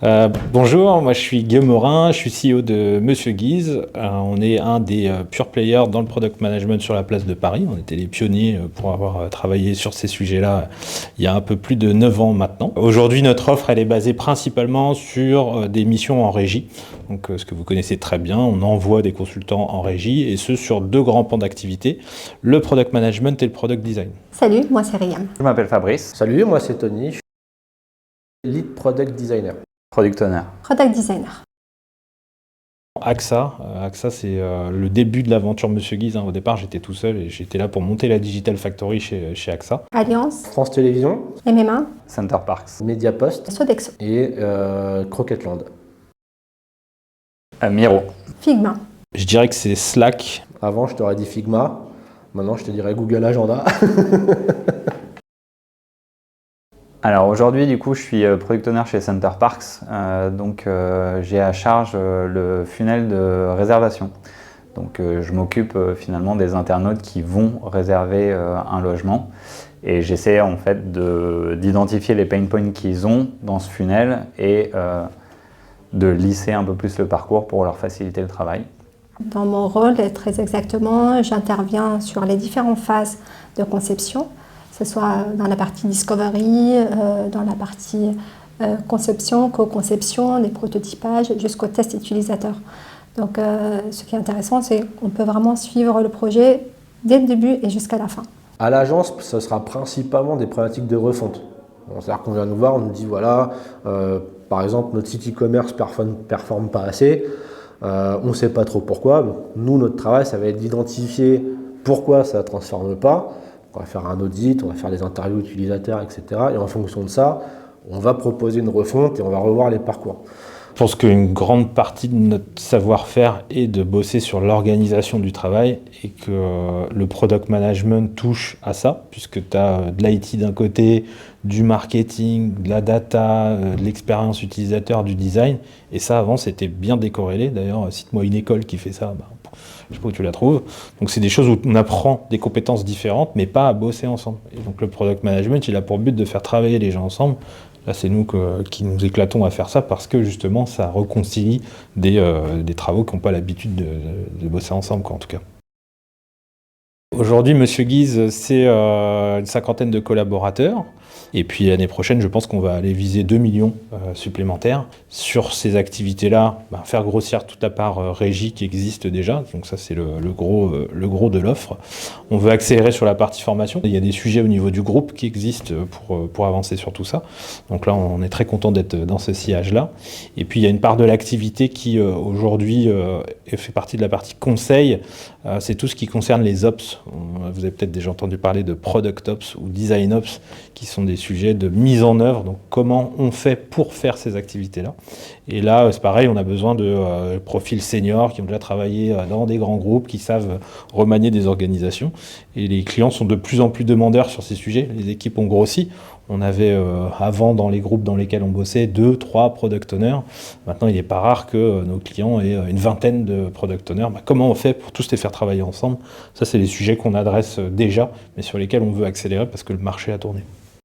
Bonjour, moi je suis Guillaume Morin, je suis CEO de Monsieur Guise. On est un des pure players dans le product management sur la place de Paris. On était les pionniers pour avoir travaillé sur ces sujets-là il y a un peu plus de 9 ans maintenant. Aujourd'hui, notre offre elle est basée principalement sur des missions en régie. Donc ce que vous connaissez très bien, on envoie des consultants en régie et ce sur deux grands pans d'activité, le product management et le product design. Salut, moi c'est Riam. Je m'appelle Fabrice, Salut, moi c'est Tony, je suis lead product designer. product owner. Product designer. AXA, c'est le début de l'aventure Monsieur Guise. Au départ, j'étais tout seul et j'étais là pour monter la Digital Factory chez AXA. Alliance, France Télévisions, MMA, Center Parks. Mediapost Sodexo, et Croquetland. Miro. Figma. Je dirais que c'est Slack. Avant, je t'aurais dit Figma, maintenant je te dirais Google Agenda. Alors aujourd'hui, du coup, je suis product owner chez Center Parks, j'ai à charge le funnel de réservation. Donc je m'occupe finalement des internautes qui vont réserver un logement et j'essaie en fait d'identifier les pain points qu'ils ont dans ce funnel et de lisser un peu plus le parcours pour leur faciliter le travail. Dans mon rôle, très exactement, j'interviens sur les différentes phases de conception, que ce soit dans la partie discovery, dans la partie conception, co-conception, des prototypages, jusqu'au test utilisateur. Donc ce qui est intéressant, c'est qu'on peut vraiment suivre le projet dès le début et jusqu'à la fin. À l'agence, ce sera principalement des problématiques de refonte. C'est-à-dire qu'on vient nous voir, on nous dit voilà, par exemple, notre site e-commerce performe pas assez, on ne sait pas trop pourquoi. Donc, nous, notre travail, ça va être d'identifier pourquoi ça ne transforme pas. On va faire un audit, on va faire des interviews utilisateurs, etc. Et en fonction de ça, on va proposer une refonte et on va revoir les parcours. Je pense qu'une grande partie de notre savoir-faire est de bosser sur l'organisation du travail et que le product management touche à ça, puisque tu as de l'IT d'un côté, du marketing, de la data, de l'expérience utilisateur, du design. Et ça, avant, c'était bien décorrélé. D'ailleurs, cite-moi une école qui fait ça. Je ne sais pas où tu la trouves. Donc, c'est des choses où on apprend des compétences différentes, mais pas à bosser ensemble. Et donc, le product management, il a pour but de faire travailler les gens ensemble. Là, c'est nous qui nous éclatons à faire ça parce que justement, ça réconcilie des travaux qui n'ont pas l'habitude de bosser ensemble, en tout cas. Aujourd'hui, Monsieur Guise, c'est une cinquantaine de collaborateurs. Et puis l'année prochaine, je pense qu'on va aller viser 2 millions supplémentaires. Sur ces activités-là, faire grossir toute la part régie qui existe déjà. Donc ça, c'est le gros de l'offre. On veut accélérer sur la partie formation. Il y a des sujets au niveau du groupe qui existent pour avancer sur tout ça. Donc là, on est très content d'être dans ce sillage-là. Et puis, il y a une part de l'activité qui, aujourd'hui, fait partie de la partie conseil. C'est tout ce qui concerne les ops. Vous avez peut-être déjà entendu parler de product ops ou design ops, qui sont des sujets de mise en œuvre. Donc, comment on fait pour faire ces activités-là. Et là, c'est pareil, on a besoin de profils seniors qui ont déjà travaillé dans des grands groupes, qui savent remanier des organisations. Et les clients sont de plus en plus demandeurs sur ces sujets. Les équipes ont grossi. On avait avant, dans les groupes dans lesquels on bossait, 2, 3 product owners. Maintenant, il n'est pas rare que nos clients aient une vingtaine de product owners. Comment on fait pour tous les faire travailler ensemble? Ça, c'est les sujets qu'on adresse déjà, mais sur lesquels on veut accélérer parce que le marché a tourné.